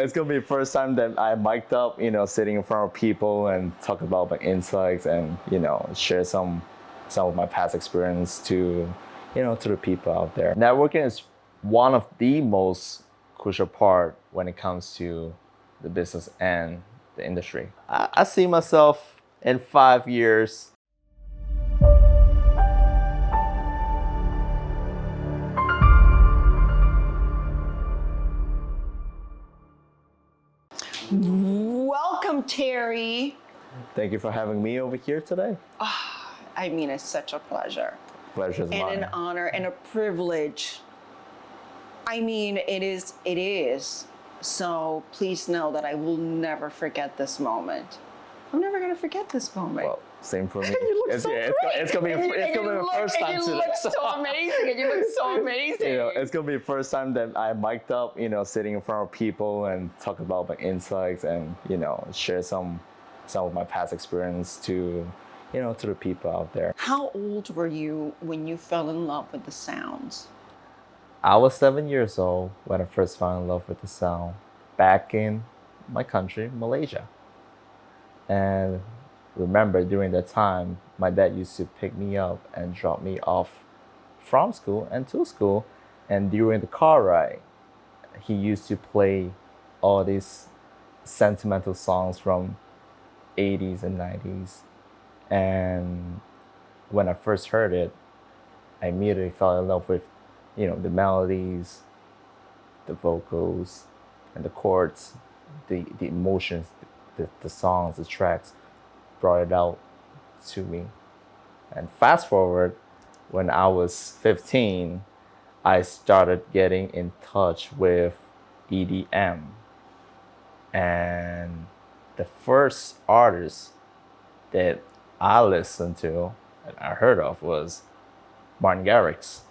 it's gonna be the first time that I mic'd up, sitting in front of people and talk about my insights and share some of my past experience to the people out there. Networking is one of the most crucial part when it comes to the business and the industry. I see myself in 5 years. Welcome, Terry. Thank you for having me over here today. I mean, it's such a pleasure. Pleasure's mine. And an honor and a privilege. I mean, it is. So please know that I will never forget this moment. I'm never going to forget this moment. Well, same for me. You look so great. It's gonna be the first time today. You look so amazing. And you look so amazing. It's gonna be the first time that I mic'd up, sitting in front of people and talk about my insights and share some of my past experience to the people out there. How old were you when you fell in love with the sounds? I was 7 years old when I first fell in love with the sound back in my country, Malaysia. And remember, during that time, my dad used to pick me up and drop me off from school and to school. And during the car ride, he used to play all these sentimental songs from 80s and 90s. And when I first heard it, I immediately fell in love with, the melodies, the vocals, and the chords, the emotions, the songs, the tracks brought it out to me. And fast forward, when I was 15, I started getting in touch with EDM. And the first artist that I listened to and I heard of was Martin Garrix.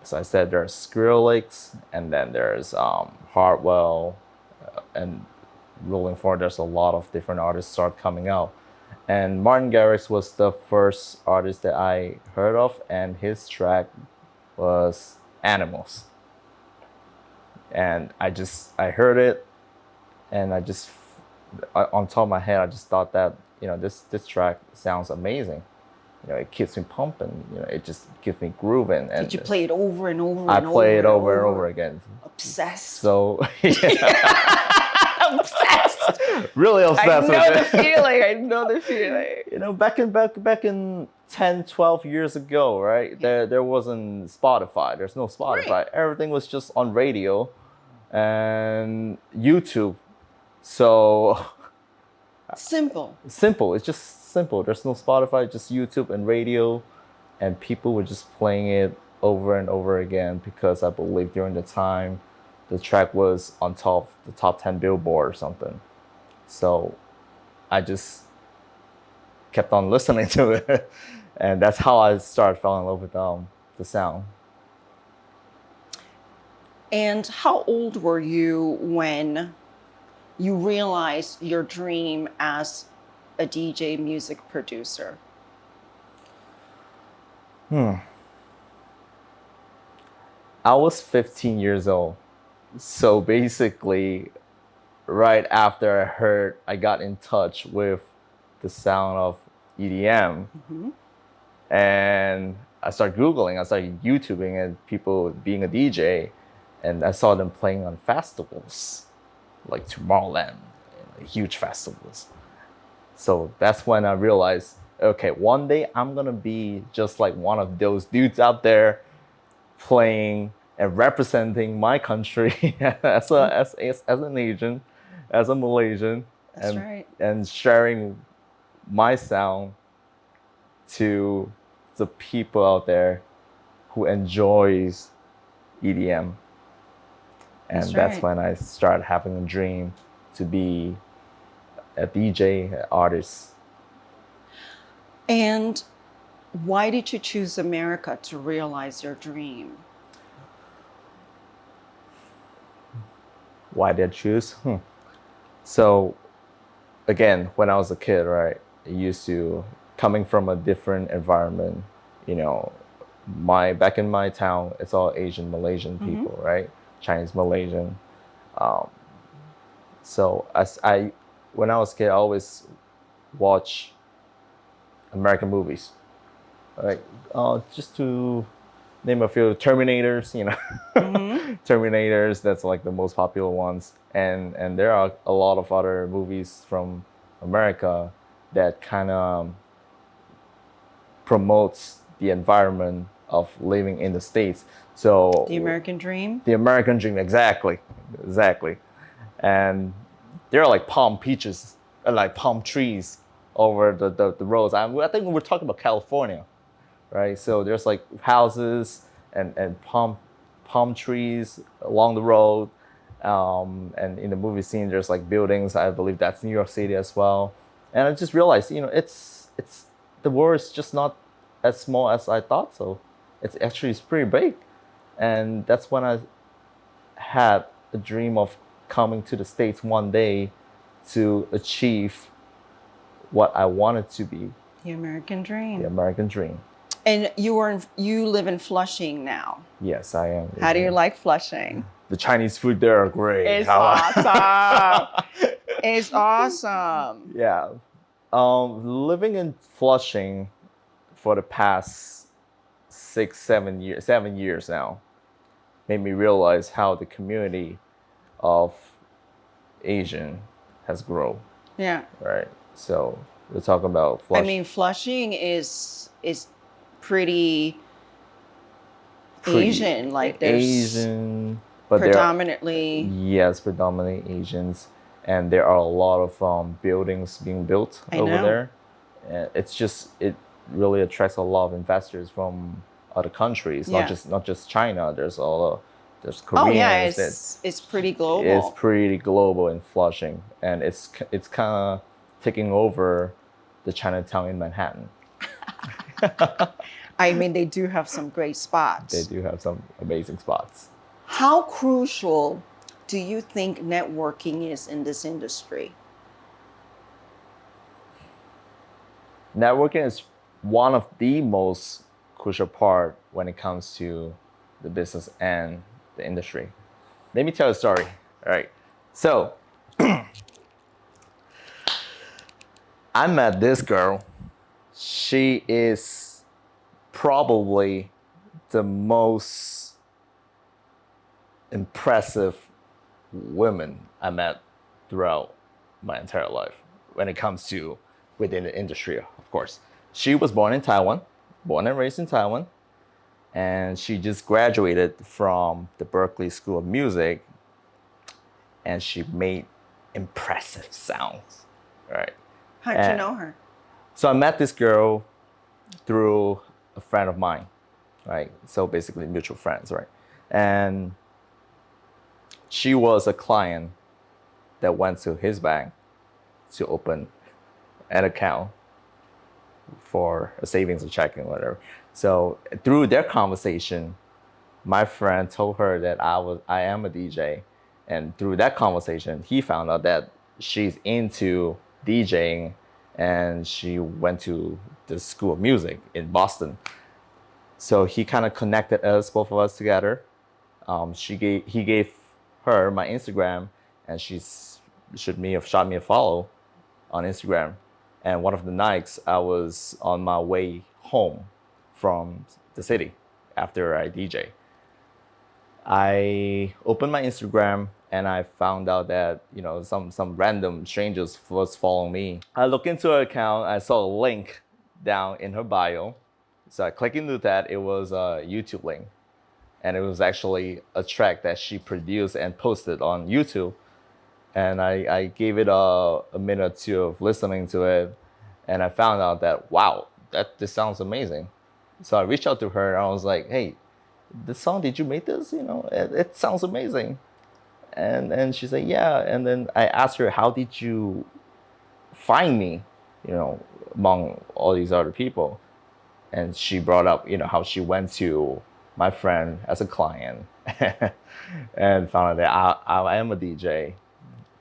So I said there's Skrillex, and then there's Hardwell, and rolling forward, there's a lot of different artists start coming out. And Martin Garrix was the first artist that I heard of, and his track was Animals. And I heard it, and on top of my head, I just thought that, this track sounds amazing. It keeps me pumping, it just keeps me grooving. And did you play it over and over and I over? play it over and over again. Obsessed. So, yeah. Obsessed. Really obsessed with it. I know the feeling. Back in 10, 12 years ago, right? There wasn't Spotify. There's no Spotify. Right. Everything was just on radio and YouTube. So simple. It's just simple. There's no Spotify, just YouTube and radio, and people were just playing it over and over again because I believe during the time the track was on the top 10 Billboard or something. So I just kept on listening to it, and that's how I started falling in love with the sound. And how old were you when you realized your dream as a DJ music producer? I was 15 years old. So basically, right after I got in touch with the sound of EDM, and I started Googling, I started YouTubing and people being a DJ, and I saw them playing on festivals, like Tomorrowland, huge festivals. So that's when I realized, okay, one day I'm gonna be just like one of those dudes out there playing and representing my country as an Asian, as a Malaysian, and sharing my sound to the people out there who enjoys EDM. And that's when I started having a dream to be a DJ, an artist. And why did you choose America to realize your dream? Why did I choose? So, again, when I was a kid, right, I used to, coming from a different environment, back in my town, it's all Asian, Malaysian people, right? Chinese, Malaysian. So when I was a kid, I always watch American movies, like just to name a few, Terminators, Terminators. That's like the most popular ones, and there are a lot of other movies from America that kind of promotes the environment of living in the States. So The American Dream. the American dream, exactly. And there are like palm peaches, like palm trees over the roads. I think we were talking about California, right? So there's like houses and palm trees along the road. And in the movie scene, there's like buildings. I believe that's New York City as well. And I just realized, it's the world is just not as small as I thought. So it's pretty big. And that's when I had a dream of coming to the States one day to achieve what I wanted to be, The American Dream. the American dream. And you live in Flushing now. Yes, I am. How do you like Flushing? The Chinese food there are great. It's awesome. It's awesome. Yeah. Living in Flushing for the past 7 years now made me realize how the community of Asian has grown. Yeah. Right. So we're talking about Flushing. I mean, Flushing is pretty Asian. Like there's Asian, but there predominantly. yes, predominantly Asians, and there are a lot of buildings being built I over know. there. And it really attracts a lot of investors from other countries, Yeah. not just China. There's Oh Koreans. yeah, it's pretty global. It's pretty global in Flushing, and it's kind of taking over the Chinatown in Manhattan. I mean, they do have some great spots. They do have some amazing spots. How crucial do you think networking is in this industry? Networking is one of the most crucial part when it comes to the business and the industry. Let me tell you a story. All right. So I met this girl. She is probably the most impressive woman I met throughout my entire life when it comes to within the industry, of course. She was born in Taiwan, born and raised in Taiwan, and she just graduated from the Berklee School of Music, and she made impressive sounds, right? How'd you know her? So I met this girl through a friend of mine, right? So basically mutual friends, right? And she was a client that went to his bank to open an account for a savings or checking, whatever. So through their conversation, my friend told her that I am a DJ, and through that conversation, he found out that she's into DJing, and she went to the School of Music in Boston. So he kind of connected us, both of us together. He gave her my Instagram, and she shot me a follow on Instagram. And one of the nights, I was on my way home from the city after I DJ. I opened my Instagram and I found out that some random strangers was following me. I looked into her account. I saw a link down in her bio, so I clicked into that. It was a YouTube link, and it was actually a track that she produced and posted on YouTube. And I gave it a minute or two of listening to it, and I found out that wow, this sounds amazing. So I reached out to her and I was like, hey, this song, did you make this? It sounds amazing. And she said, yeah. And then I asked her, how did you find me, among all these other people? And she brought up, how she went to my friend as a client and found out that I am a DJ.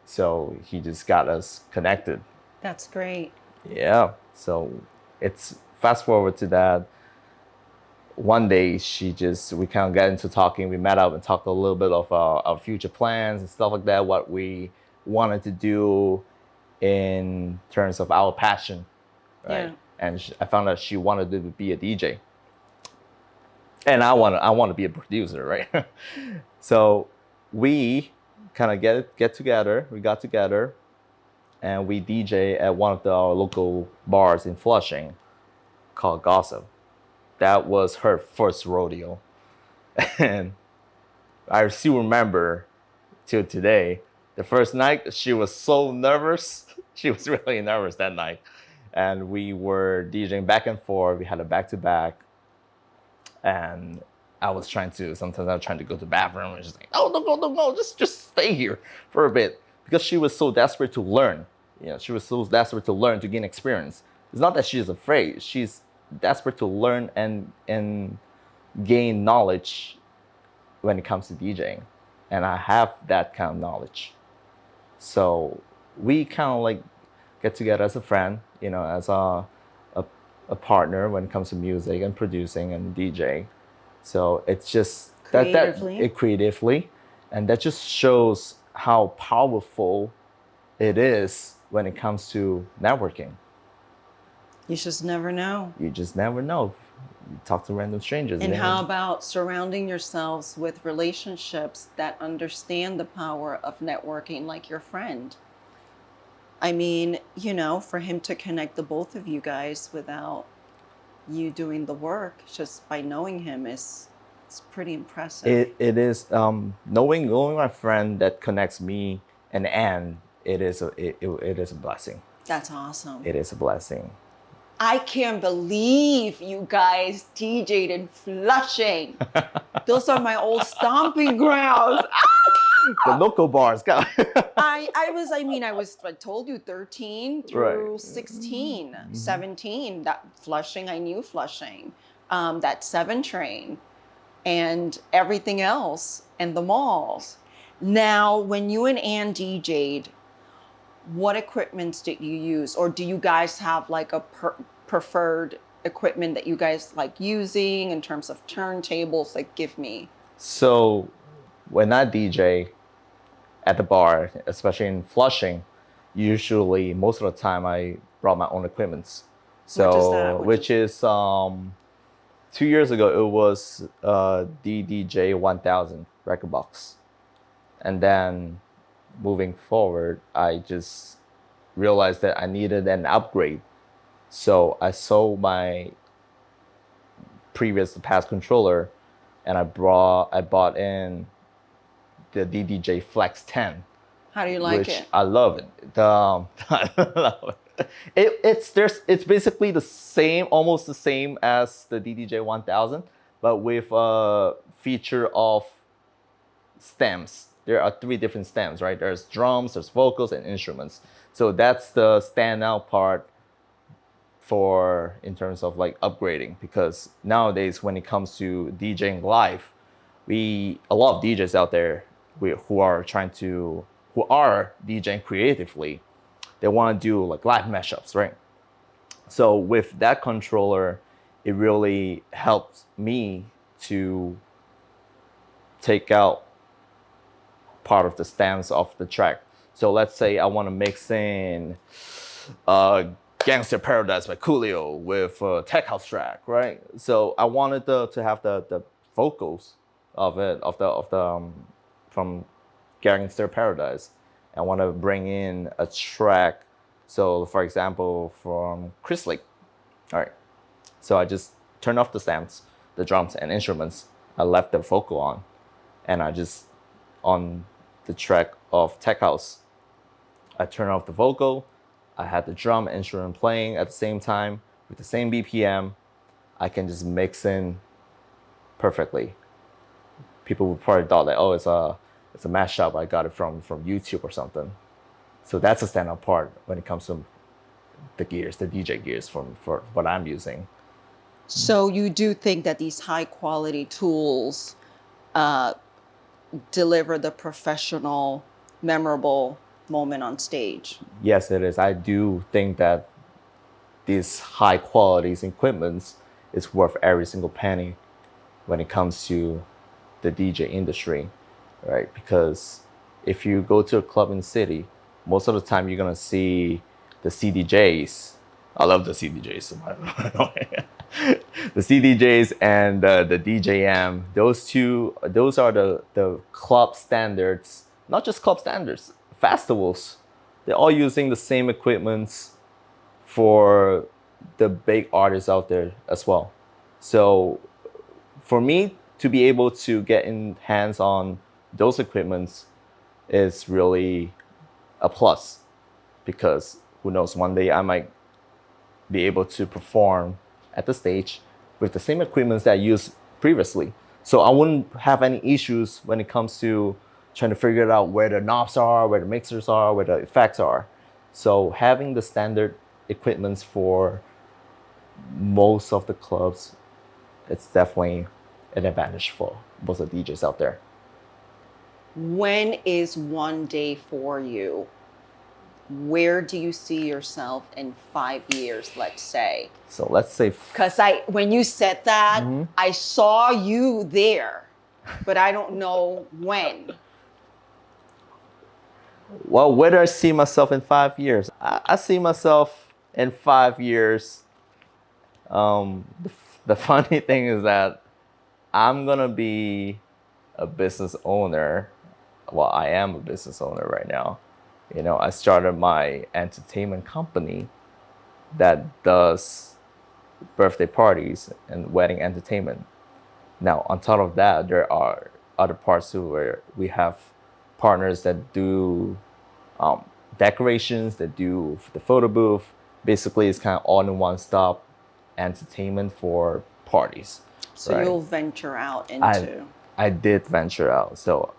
So he just got us connected. That's great. Yeah. So it's fast forward to that. One day we kind of got into talking. We met up and talked a little bit of our future plans and stuff like that. What we wanted to do in terms of our passion, right? Yeah. And I found out she wanted to be a DJ, and I want to be a producer, right? So we kind of get together. We got together, and we DJ at one of our local bars in Flushing called Gossip. That was her first rodeo, and I still remember till today. The first night, she was so nervous. She was really nervous that night. And we were DJing back and forth. We had a back-to-back. And sometimes I was trying to go to the bathroom. And she's like, oh, don't go. Just stay here for a bit. Because she was so desperate to learn. She was so desperate to learn, to gain experience. It's not that she's afraid. She's desperate to learn and gain knowledge when it comes to DJing. And I have that kind of knowledge. So we kind of like get together as a friend, as a partner when it comes to music and producing and DJ. So it's just creatively, and that just shows how powerful it is when it comes to networking. You just never know. You just never know. You talk to random strangers. And how about surrounding yourselves with relationships that understand the power of networking, like your friend? I mean, for him to connect the both of you guys without you doing the work, just by knowing him, it's pretty impressive. It is knowing my friend that connects me and Anne. It is a blessing. That's awesome. It is a blessing. I can't believe you guys DJ'd in Flushing. Those are my old stomping grounds. The local bars. I told you 13 through 16, 17. That Flushing, I knew Flushing. That 7 train and everything else and the malls. Now, when you and Ann DJ'd, what equipments did you use? Or do you guys have like a preferred equipment that you guys like using in terms of turntables? Like, give me. So when I DJ at the bar, especially in Flushing, usually most of the time I brought my own equipments. So which is 2 years ago, it was DDJ 1000 record box. And then moving forward, I just realized that I needed an upgrade. So I sold my past controller, and I bought in the DDJ Flex 10. How do you like which it? I love it. I love it. It's basically the same, almost the same as the DDJ 1000, but with a feature of stems. There are 3 different stems, right? There's drums, there's vocals, and instruments. So that's the standout part in terms of like upgrading, because nowadays when it comes to DJing live, a lot of DJs out there who are DJing creatively, they want to do like live mashups, right? So with that controller, it really helped me to take out part of the stems of the track. So let's say I want to mix in Gangster Paradise by Coolio with a tech house track, right? So I wanted to have the vocals of from Gangster Paradise. I want to bring in a track. So for example, from Chris Lake. All right. So I just turned off the stems, the drums and instruments. I left the vocal on, and I just on the track of Tech House, I turned off the vocal. I had the drum instrument playing at the same time with the same BPM. I can just mix in perfectly. People would probably thought that, oh, it's a mashup. I got it from YouTube or something. So that's a standout part when it comes to the DJ gears for what I'm using. So you do think that these high quality tools deliver the professional, memorable moment on stage? Yes, it is. I do think that these high quality equipment is worth every single penny when it comes to the DJ industry, right? Because if you go to a club in the city, most of the time you're gonna see the CDJs. I love the CDJs, by the way. The CDJs and the DJM. Those are the club standards. Not just club standards, festivals. They're all using the same equipments for the big artists out there as well. So for me to be able to get in hands on those equipments is really a plus, because who knows, one day I might be able to perform at the stage with the same equipment that I used previously. So I wouldn't have any issues when it comes to trying to figure out where the knobs are, where the mixers are, where the effects are. So having the standard equipments for most of the clubs, it's definitely an advantage for most of the DJs out there. When is one day for you? Where do you see yourself in 5 years, let's say? So let's say, Because when you said that, I saw you there, but I don't know when. well, where do I see myself in 5 years? I see myself in 5 years. The funny thing is that I'm gonna be a business owner. Well, I am a business owner right now. You know, I started my entertainment company that does birthday parties and wedding entertainment. Now, on top of that, there are other parts too where we have partners that do decorations, that do the photo booth. Basically, it's kind of all in one stop entertainment for parties. So right? you'll venture out into. I did venture out. So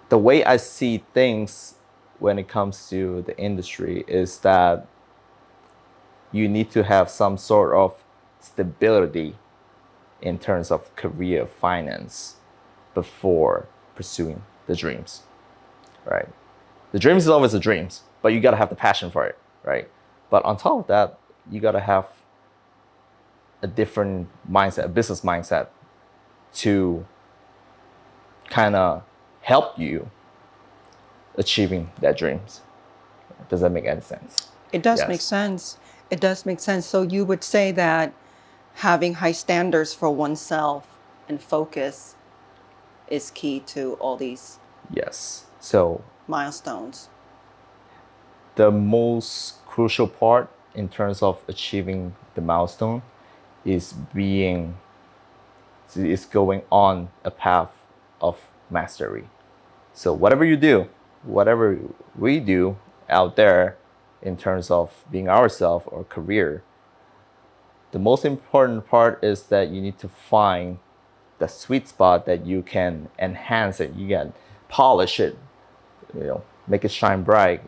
the way I see things when it comes to the industry is that you need to have some sort of stability in terms of career finance before pursuing the dreams, right? The dreams is always the dreams, but you gotta have the passion for it, right? But on top of that, you gotta have a different mindset, a business mindset, to kind of help you achieving that dreams. Does that make any sense? It does Yes. make sense. It does make sense. So you would say that having high standards for oneself and focus is key to all these Yes. So milestones. the most crucial part in terms of achieving the milestone is going on a path of mastery. So whatever you do, whatever we do out there in terms of being ourselves or career, the most important part is that you need to find the sweet spot that you can enhance it, you can polish it, you know, make it shine bright.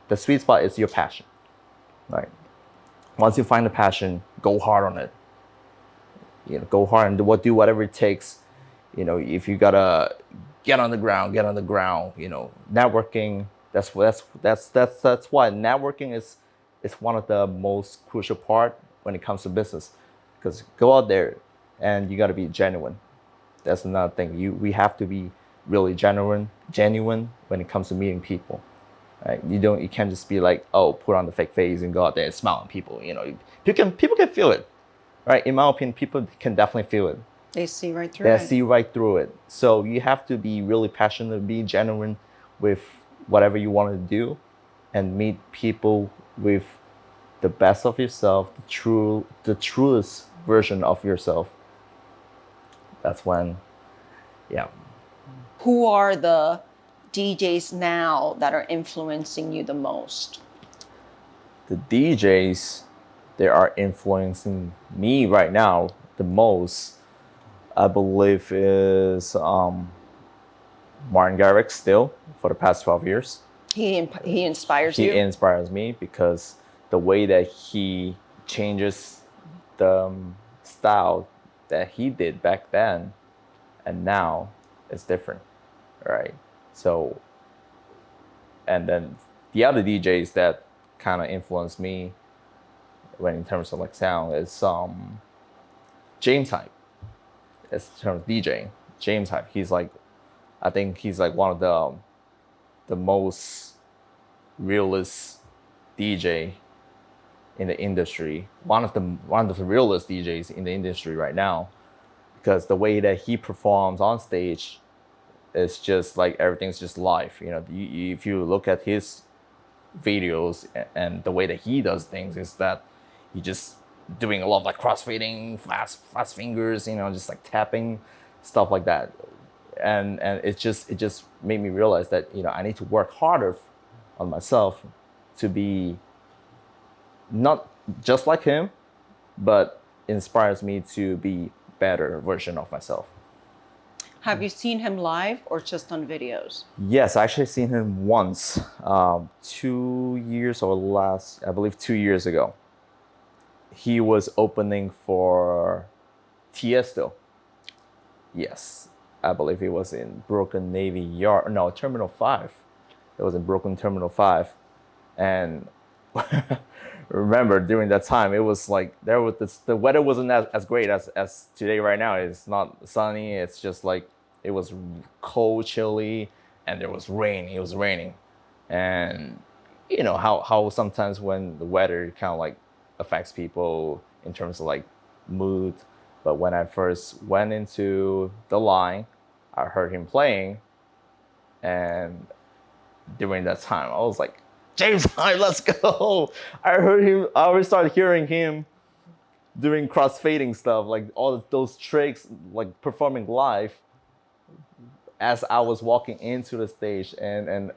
The sweet spot is your passion, right? Once you find the passion, go hard on it. You know, go hard and do whatever it takes. You know, if you gotta get on the ground. You know, networking. That's why networking is one of the most crucial part when it comes to business, because go out there and you gotta be genuine. That's another thing. We have to be really genuine when it comes to meeting people. Right? You can't just be like, oh, put on the fake face and go out there and smile at people. You know, people can feel it, right? In my opinion, people can definitely feel it. They see right through They it. see right through it. So you have to be really passionate, be genuine with whatever you want to do, and meet people with the best of yourself, the truest version of yourself. That's when, yeah. Who are the DJs now that are influencing you the most? The DJs that are influencing me right now the most, I believe, is Martin Garrix still for the past 12 years. He inspires He you? inspires me because the way that he changes the style that he did back then and now is different, right? So, and then the other DJs that kind of influenced me when in terms of like sound is James Hype. It's in terms of DJing. James Hype. He's like, I think he's like one of the the most realist DJ in the industry. One of the realest DJs in the industry right now, because the way that he performs on stage is just like everything's just live. You know, if you look at his videos and the way that he does things, is that he just doing a lot of like crossfading, fast fingers, you know, just like tapping, stuff like that. And it just made me realize that, you know, I need to work harder on myself to be not just like him, but inspires me to be better version of myself. Have you seen him live or just on videos? Yes, I actually seen him once, 2 years or last, I believe 2 years ago. He was opening for Tiesto. Yes, I believe he was in Brooklyn Navy Yard. No, Terminal 5. It was in Brooklyn Terminal 5. And remember, during that time, it was like the weather wasn't as great as today right now. It's not sunny. It's just like it was cold, chilly, and there was rain. It was raining. And you know how sometimes when the weather kind of like affects people in terms of like mood. But when I first went into the line, I heard him playing, and during that time, I was like, James Hyde, let's go. I already started hearing him doing crossfading stuff, like all those tricks, like performing live as I was walking into the stage. And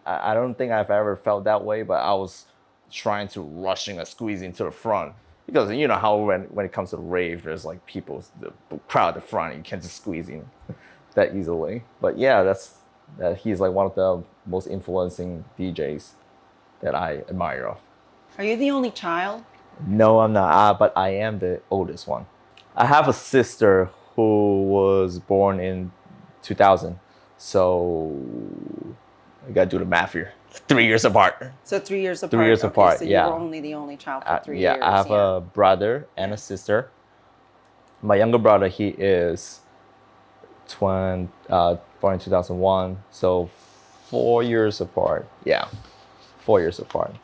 I don't think I've ever felt that way, but I was trying to rushing and squeezing to the front. Because you know how when it comes to the rave, there's like people, the crowd at the front, you can't just squeeze in that easily. But yeah, he's like one of the most influencing DJs that I admire of. Are you the only child? No, I'm not, but I am the oldest one. I have a sister who was born in 2000, so I gotta do the math here. 3 years apart. So 3 years apart. 3 years Okay, apart, so yeah. you were only the only child for 3 years. Yeah, I have a brother and a sister. My younger brother, he is born in 2001, so 4 years apart. Yeah, 4 years apart.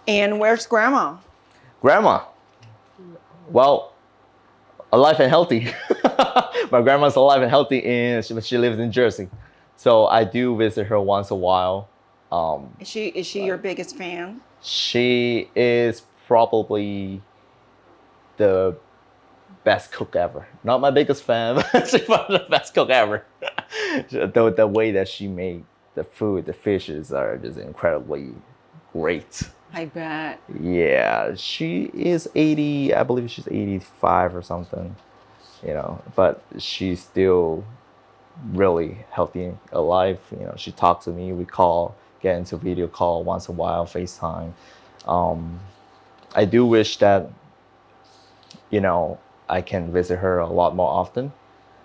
And where's grandma? Grandma, well, alive and healthy. My grandma's alive and healthy, and she lives in Jersey, so I do visit her once a while. Is she your biggest fan? She is probably the best cook ever. Not my biggest fan, but she's probably the best cook ever. The way that she made the food, the fishes are just incredibly great. I bet. Yeah, she is 80, I believe she's 85 or something, you know, but she's still really healthy and alive. You know, she talks to me, we get into video call once in a while, FaceTime. I do wish that, you know, I can visit her a lot more often.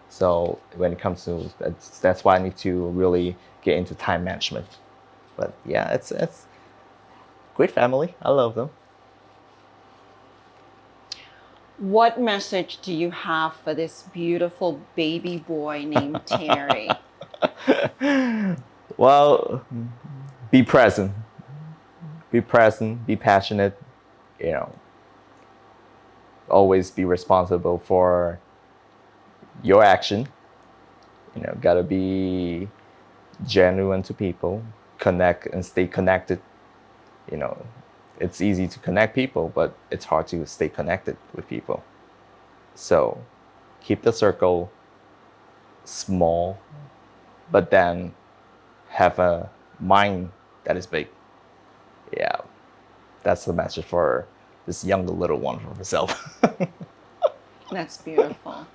So when it comes to that's why I need to really get into time management. But yeah, it's great family. I love them. What message do you have for this beautiful baby boy named Terry? Well, be present. Be present, be passionate, you know. Always be responsible for your action. You know, gotta be genuine to people, connect and stay connected. You know, it's easy to connect people, but it's hard to stay connected with people. So keep the circle small, but then have a mind that is big. Yeah, that's the message for this younger little one for myself. That's beautiful.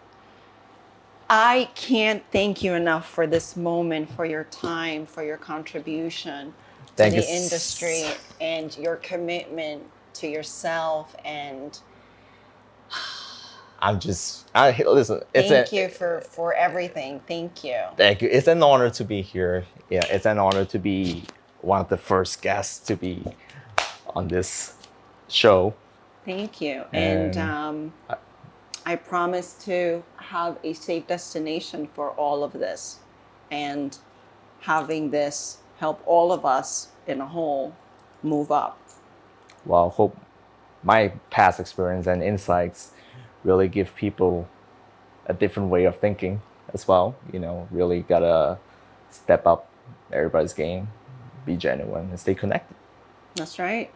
I can't thank you enough for this moment, for your time, for your contribution to the industry and your commitment to yourself. And listen. Thank you for everything. Thank you. Thank you. It's an honor to be here. Yeah, it's an honor to be one of the first guests to be on this show. Thank you. And I promise to have a safe destination for all of this and having this help all of us in a whole move up. Well, I hope my past experience and insights really give people a different way of thinking as well. You know, really gotta step up everybody's game, be genuine, and stay connected. That's right.